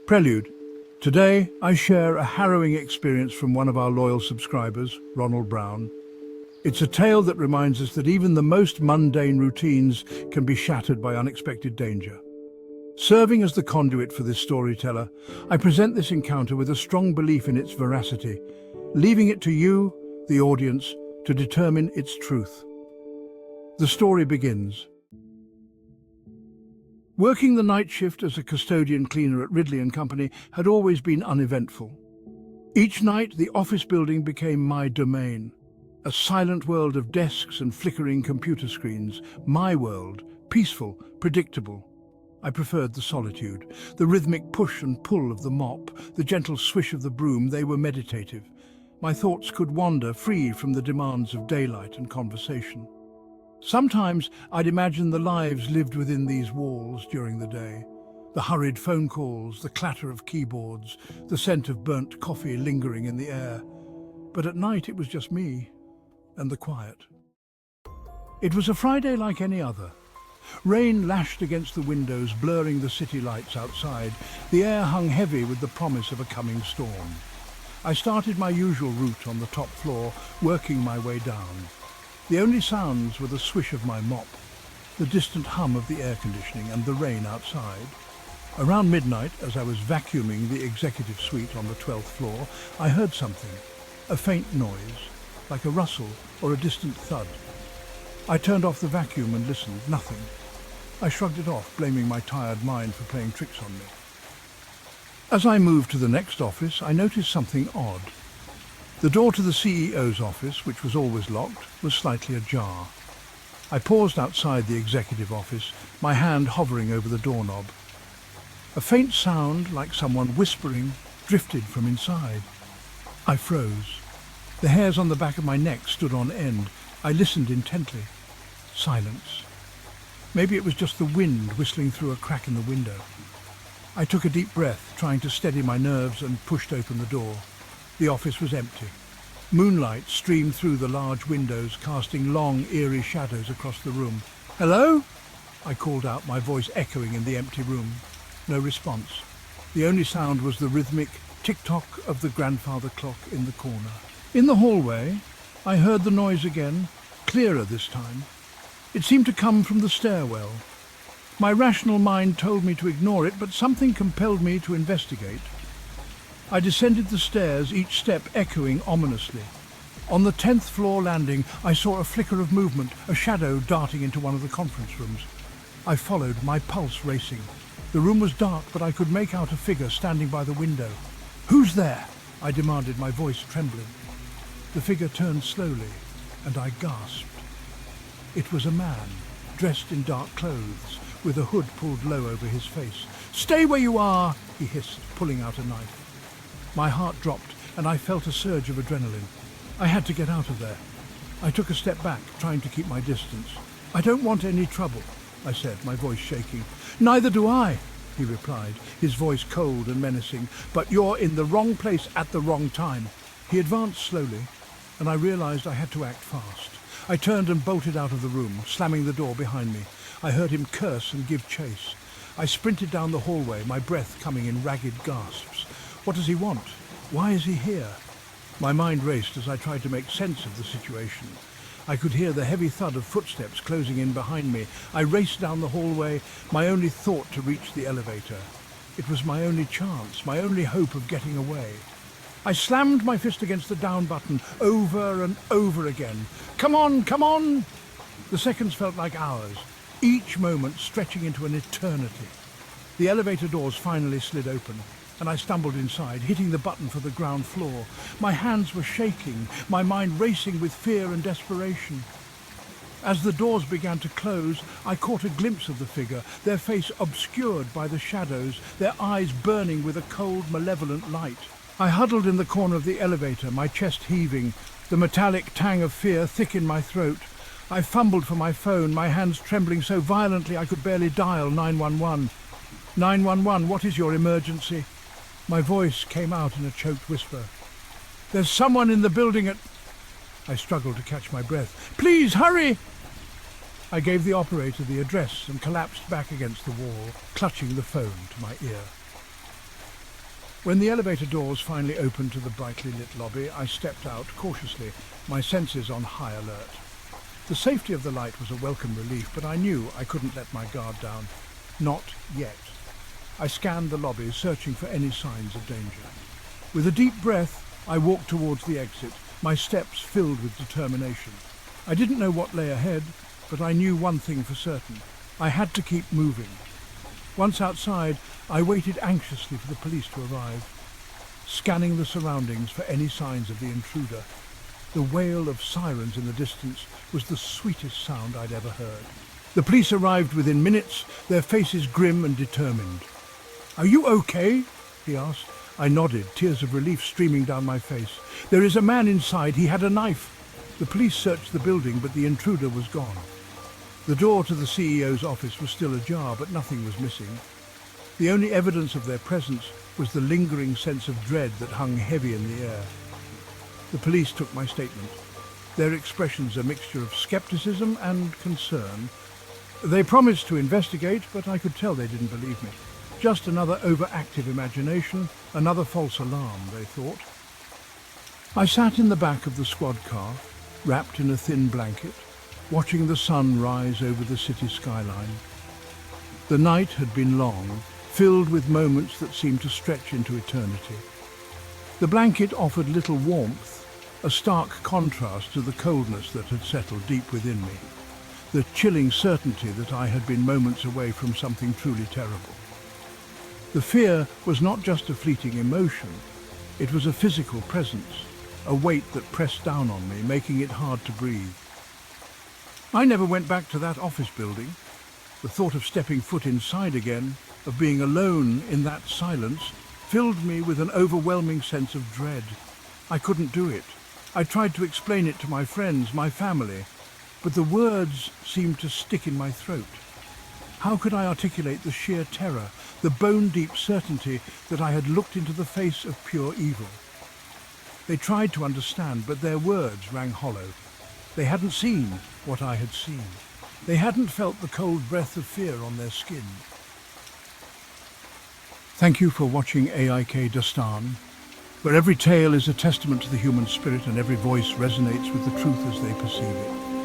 Prelude. Today, I share a harrowing experience from one of our loyal subscribers, Ronald Brown. It's a tale that reminds us that even the most mundane routines can be shattered by unexpected danger. Serving as the conduit for this storyteller, I present this encounter with a strong belief in its veracity, leaving it to you, the audience, to determine its truth. The story begins. Working the night shift as a custodian cleaner at Ridley & Company had always been uneventful. Each night, the office building became my domain, a silent world of desks and flickering computer screens. My world, peaceful, predictable. I preferred the solitude, the rhythmic push and pull of the mop, the gentle swish of the broom. They were meditative. My thoughts could wander free from the demands of daylight and conversation. Sometimes I'd imagine the lives lived within these walls during the day. The hurried phone calls, the clatter of keyboards, the scent of burnt coffee lingering in the air. But at night it was just me and the quiet. It was a Friday like any other. Rain lashed against the windows, blurring the city lights outside. The air hung heavy with the promise of a coming storm. I started my usual route on the top floor, working my way down. The only sounds were the swish of my mop, the distant hum of the air conditioning, and the rain outside. Around midnight, as I was vacuuming the executive suite on the 12th floor, I heard something, a faint noise, like a rustle or a distant thud. I turned off the vacuum and listened. Nothing. I shrugged it off, blaming my tired mind for playing tricks on me. As I moved to the next office, I noticed something odd. The door to the CEO's office, which was always locked, was slightly ajar. I paused outside the executive office, my hand hovering over the doorknob. A faint sound, like someone whispering, drifted from inside. I froze. The hairs on the back of my neck stood on end. I listened intently. Silence. Maybe it was just the wind whistling through a crack in the window. I took a deep breath, trying to steady my nerves, and pushed open the door. The office was empty. Moonlight streamed through the large windows, casting long, eerie shadows across the room. "Hello?" I called out, my voice echoing in the empty room. No response. The only sound was the rhythmic tick-tock of the grandfather clock in the corner. In the hallway, I heard the noise again, clearer this time. It seemed to come from the stairwell. My rational mind told me to ignore it, but something compelled me to investigate. I descended the stairs, each step echoing ominously. On the 10th floor landing, I saw a flicker of movement, a shadow darting into one of the conference rooms. I followed, my pulse racing. The room was dark, but I could make out a figure standing by the window. "Who's there?" I demanded, my voice trembling. The figure turned slowly, and I gasped. It was a man, dressed in dark clothes, with a hood pulled low over his face. "Stay where you are!" he hissed, pulling out a knife. My heart dropped, and I felt a surge of adrenaline. I had to get out of there. I took a step back, trying to keep my distance. "I don't want any trouble," I said, my voice shaking. "Neither do I," he replied, his voice cold and menacing. "But you're in the wrong place at the wrong time." He advanced slowly, and I realized I had to act fast. I turned and bolted out of the room, slamming the door behind me. I heard him curse and give chase. I sprinted down the hallway, my breath coming in ragged gasps. What does he want? Why is he here? My mind raced as I tried to make sense of the situation. I could hear the heavy thud of footsteps closing in behind me. I raced down the hallway, my only thought to reach the elevator. It was my only chance, my only hope of getting away. I slammed my fist against the down button over and over again. "Come on, come on!" The seconds felt like hours, each moment stretching into an eternity. The elevator doors finally slid open, and I stumbled inside, hitting the button for the ground floor. My hands were shaking, my mind racing with fear and desperation. As the doors began to close, I caught a glimpse of the figure, their face obscured by the shadows, their eyes burning with a cold, malevolent light. I huddled in the corner of the elevator, my chest heaving, the metallic tang of fear thick in my throat. I fumbled for my phone, my hands trembling so violently I could barely dial 911. 911, what is your emergency? My voice came out in a choked whisper. "There's someone in the building at..." I struggled to catch my breath. "Please, hurry!" I gave the operator the address and collapsed back against the wall, clutching the phone to my ear. When the elevator doors finally opened to the brightly lit lobby, I stepped out cautiously, my senses on high alert. The safety of the light was a welcome relief, but I knew I couldn't let my guard down. Not yet. I scanned the lobby, searching for any signs of danger. With a deep breath, I walked towards the exit, my steps filled with determination. I didn't know what lay ahead, but I knew one thing for certain. I had to keep moving. Once outside, I waited anxiously for the police to arrive, scanning the surroundings for any signs of the intruder. The wail of sirens in the distance was the sweetest sound I'd ever heard. The police arrived within minutes, their faces grim and determined. "Are you okay?" he asked. I nodded, tears of relief streaming down my face. "There is a man inside. He had a knife." The police searched the building, but the intruder was gone. The door to the CEO's office was still ajar, but nothing was missing. The only evidence of their presence was the lingering sense of dread that hung heavy in the air. The police took my statement, their expressions a mixture of skepticism and concern. They promised to investigate, but I could tell they didn't believe me. Just another overactive imagination, another false alarm, they thought. I sat in the back of the squad car, wrapped in a thin blanket, watching the sun rise over the city skyline. The night had been long, filled with moments that seemed to stretch into eternity. The blanket offered little warmth, a stark contrast to the coldness that had settled deep within me, the chilling certainty that I had been moments away from something truly terrible. The fear was not just a fleeting emotion, it was a physical presence, a weight that pressed down on me, making it hard to breathe. I never went back to that office building. The thought of stepping foot inside again, of being alone in that silence, filled me with an overwhelming sense of dread. I couldn't do it. I tried to explain it to my friends, my family, but the words seemed to stick in my throat. How could I articulate the sheer terror, the bone-deep certainty that I had looked into the face of pure evil? They tried to understand, but their words rang hollow. They hadn't seen what I had seen. They hadn't felt the cold breath of fear on their skin. Thank you for watching aikdastaan, where every tale is a testament to the human spirit and every voice resonates with the truth as they perceive it.